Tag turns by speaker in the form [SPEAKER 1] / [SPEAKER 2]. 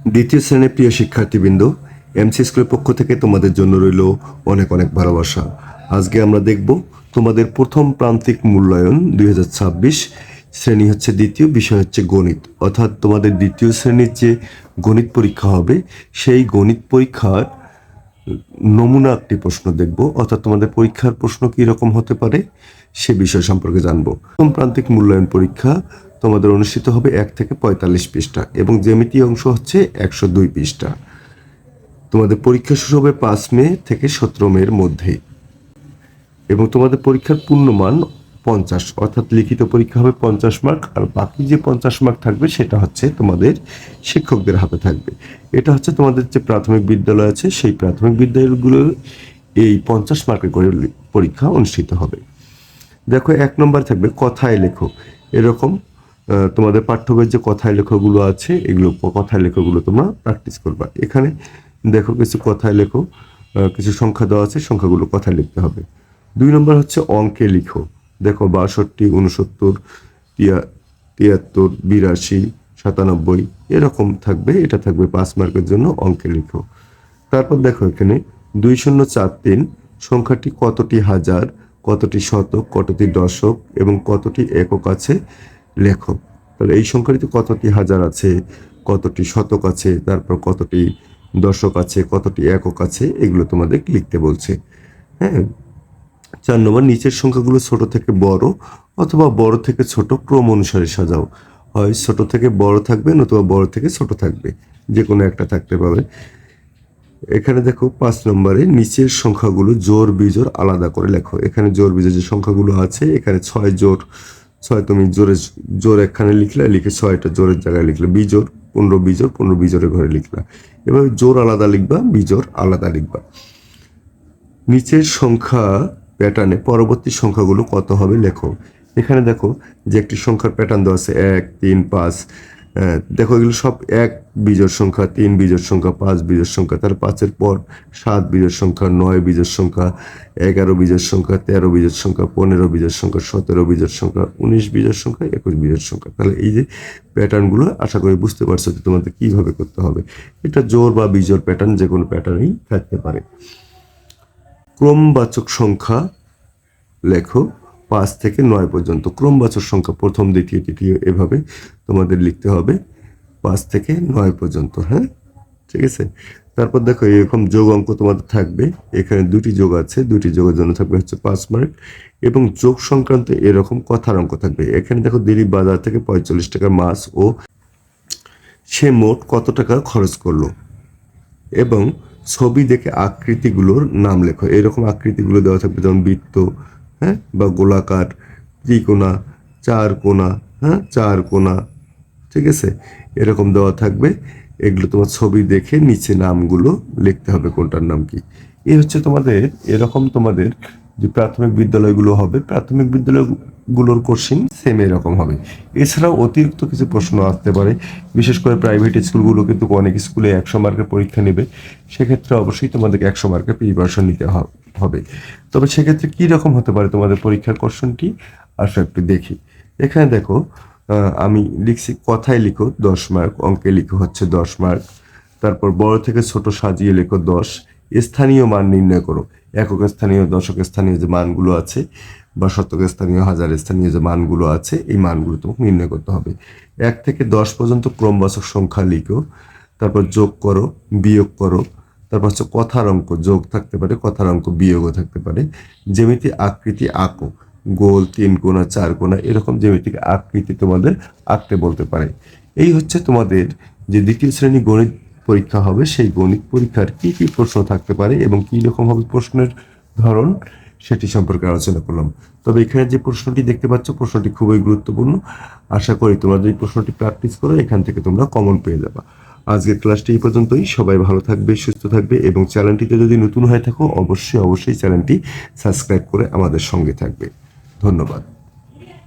[SPEAKER 1] দ্বিতীয় শ্রেণীর প্রিয় শিক্ষার্থীবৃন্দ, এমসি স্কুলের পক্ষ থেকে তোমাদের জন্য রইল অনেক অনেক ভালোবাসা। আজকে আমরা দেখব তোমাদের প্রথম প্রান্তিক মূল্যায়ন 2026 শ্রেণী হচ্ছে দ্বিতীয়, বিষয় হচ্ছে গণিত। অর্থাৎ তোমাদের দ্বিতীয় শ্রেণীর যে গণিত পরীক্ষা হবে সেই গণিত পরীক্ষার নমুনা একটি প্রশ্ন দেখব। অর্থাৎ তোমাদের পরীক্ষার প্রশ্ন কী রকম হতে পারে সে বিষয় সম্পর্কে জানবো। প্রথম প্রান্তিক মূল্যায়ন পরীক্ষা তোমাদের অনুষ্ঠিত হবে 1 থেকে 45 পৃষ্ঠা এবং জ্যামিতি অংশ হচ্ছে 102 পৃষ্ঠা। তোমাদের পরীক্ষা শুরু হবে 5 মে থেকে 17 মের মধ্যে এবং তোমাদের পরীক্ষার পূর্ণমান 50, অর্থাৎ লিখিত পরীক্ষা হবে 50 মার্ক, আর বাকি যে 50 মার্ক থাকবে সেটা হচ্ছে তোমাদের শিক্ষকদের হাতে থাকবে। এটা হচ্ছে তোমাদের যে প্রাথমিক বিদ্যালয় আছে সেই প্রাথমিক বিদ্যালয়গুলো এই 50 মার্কের করে পরীক্ষা অনুষ্ঠিত হবে। দেখো 1 নম্বর থাকবে কথায় লেখো। এরকম তোমাদের পাঠ্য বইয়ের যে কথায় লেখোগুলো আছে এগুলো কথায় লেখোগুলো তোমরা প্র্যাকটিস করবা। এখানে দেখো কিছু কথায় লেখো, কিছু সংখ্যা দেওয়া আছে, সংখ্যাগুলো কথায় লিখতে হবে। 2 নম্বর হচ্ছে অঙ্কে লিখো। দেখো 62, 69, 73, 82, 97 এরকম থাকবে। এটা থাকবে 5 মার্কের জন্য অঙ্কে লিখো। তারপর দেখো এখানে 2043 সংখ্যাটি কতটি হাজার, কতটি শতক, কতটি দশক এবং কতটি একক আছে লেখো। তাহলে এই সংখ্যাটিতে কতটি হাজার আছে, কতটি শতক আছে, তারপর কতটি দশক আছে, কতটি একক আছে, এগুলো তোমাদের লিখতে বলছে। হ্যাঁ, 4 নম্বর নিচের সংখ্যাগুলো ছোট থেকে বড় অথবা বড় থেকে ছোট ক্রম অনুসারে সাজাও। হয় ছোট থেকে বড় থাকবে নতুবা বড় থেকে ছোট থাকবে, যে কোনো একটা থাকতে পারে। এখানে দেখো 5 নম্বরে নিচের সংখ্যাগুলো জোড় বিজোড় আলাদা করে লেখো। এখানে জোড় বিজোড় যে সংখ্যাগুলো আছে, এখানে 6 জোড় 6 তুমি জোর এখানে লিখলে, লিখে 6টা জোরের জায়গায় লিখলে, বিজোড় 15 বিজোড় 15 বিজোড়ের ঘরে লিখলা। এভাবে জোড় আলাদা লিখবা, বিজোড় আলাদা লিখবা। নিচের সংখ্যা প্যাটার্নে পরবর্তী সংখ্যাগুলো কত হবে লেখো। এখানে দেখো যে একটি সংখ্যার প্যাটার্ন দেওয়া আছে 1, 3, 5। দেখো এগুলো সব 1 বিজোড় সংখ্যা, 3 বিজোড় সংখ্যা, 5 বিজোড় সংখ্যা, তার 5-এর পর 7 বিজোড় সংখ্যা, 9 বিজোড় সংখ্যা, 11 বিজোড় সংখ্যা, 13 বিজোড় সংখ্যা, 15 বিজোড় সংখ্যা, 17 বিজোড় সংখ্যা, 19 বিজোড় সংখ্যা, 21 বিজোড় সংখ্যা। তাহলে এই যে প্যাটার্নগুলো আশা করি বুঝতে পারছো যে তোমাদের কীভাবে করতে হবে। এটা জোড় বা বিজোড় প্যাটার্ন যে কোনো প্যাটার্নই থাকতে পারে। ক্রমবাচক সংখ্যা লেখো 5 থেকে 9 পর্যন্ত। ক্রমবাচক সংখ্যা প্রথম, দ্বিতীয়, তৃতীয় এভাবে তোমাদের লিখতে হবে 5 থেকে 9 পর্যন্ত। হ্যাঁ, ঠিক আছে। তারপর দেখো এরকম যোগ অঙ্ক তোমাদের থাকবে। এখানে 2টি যোগ আছে, 2টি যোগের জন্য থাকবে হচ্ছে 5 মার্ক এবং যোগ সংক্রান্ত এরকম কথার অঙ্ক থাকবে। এখানে দেখো দিলীপ বাজার থেকে 45 টাকার মাছ ও সে মোট কত টাকা খরচ করলো এবং ছবি দেখে আকৃতিগুলোর নাম লেখো। এরকম আকৃতিগুলো দেওয়া থাকবে, যেমন বৃত্ত, হ্যাঁ, বা গোলাকার, ত্রিকোণা, চারকোণা, হ্যাঁ, চারকোণা, ঠিক আছে, এরকম দেওয়া থাকবে। এগুলো তোমার ছবি দেখে নিচে নামগুলো লিখতে হবে, কোনটার নাম কি। এই হচ্ছে তোমাদের এরকম তোমাদের যে প্রাথমিক বিদ্যালয়গুলো হবে, প্রাথমিক বিদ্যালয়গুলোর কোশ্চিন সেম এরকম হবে। এছাড়াও অতিরিক্ত কিছু প্রশ্ন আসতে পারে, বিশেষ করে প্রাইভেট স্কুলগুলো কিন্তু অনেক স্কুলে 100 মার্কের পরীক্ষা নেবে। সেক্ষেত্রে অবশ্যই তোমাদেরকে 100 মার্কের প্রিপারেশন নিতে হবে। তবে সেক্ষেত্রে কী রকম হতে পারে তোমাদের পরীক্ষার কোশ্চেনটি আসলে একটু দেখি। এখানে দেখো আমি লিখছি কথায় লিখো 10 মার্ক, অঙ্কে লিখো হচ্ছে 10 মার্ক। তারপর বড় থেকে ছোট সাজিয়ে লেখো 10। স্থানীয় মান নির্ণয় করো। একক স্থানীয়, দশক স্থানীয় যে মানগুলো আছে বা শতক স্থানীয়, হাজার স্থানীয় যে মানগুলো আছে এই মানগুলো তোমাকে নির্ণয় করতে হবে। 1 থেকে 10 পর্যন্ত ক্রমবাচক সংখ্যা লিখো। তারপর যোগ করো, বিয়োগ করো। তারপর হচ্ছে কথার অঙ্ক, যোগ থাকতে পারে, কথার অঙ্ক বিয়োগও থাকতে পারে। জ্যামিতি আকৃতি আঁকো, গোল, 3 কোণা, 4 কোণা এরকম জ্যামিতিক আকৃতি তোমাদের আঁকতে বলতে পারে। এই হচ্ছে তোমাদের যে দ্বিতীয় শ্রেণী গণিত পরীক্ষা হবে সেই গণিত পরীক্ষার কি কি প্রশ্ন থাকতে পারে এবং কী রকম হবে প্রশ্নের ধরন সেটি সম্পর্কে আলোচনা করলাম। তবে এখানে যে প্রশ্নটি দেখতে পাচ্ছ প্রশ্নটি খুবই গুরুত্বপূর্ণ। আশা করি তোমরা যদি প্রশ্নটি প্র্যাকটিস করো এখান থেকে তোমরা কমন পেয়ে যাবা। আজকের ক্লাসটি এই পর্যন্তই। সবাই ভালো থাকবে, সুস্থ থাকবে এবং চ্যানেলটিতে যদি নতুন হয়ে থাকো অবশ্যই চ্যানেলটি সাবস্ক্রাইব করে আমাদের সঙ্গে থাকবে। ধন্যবাদ।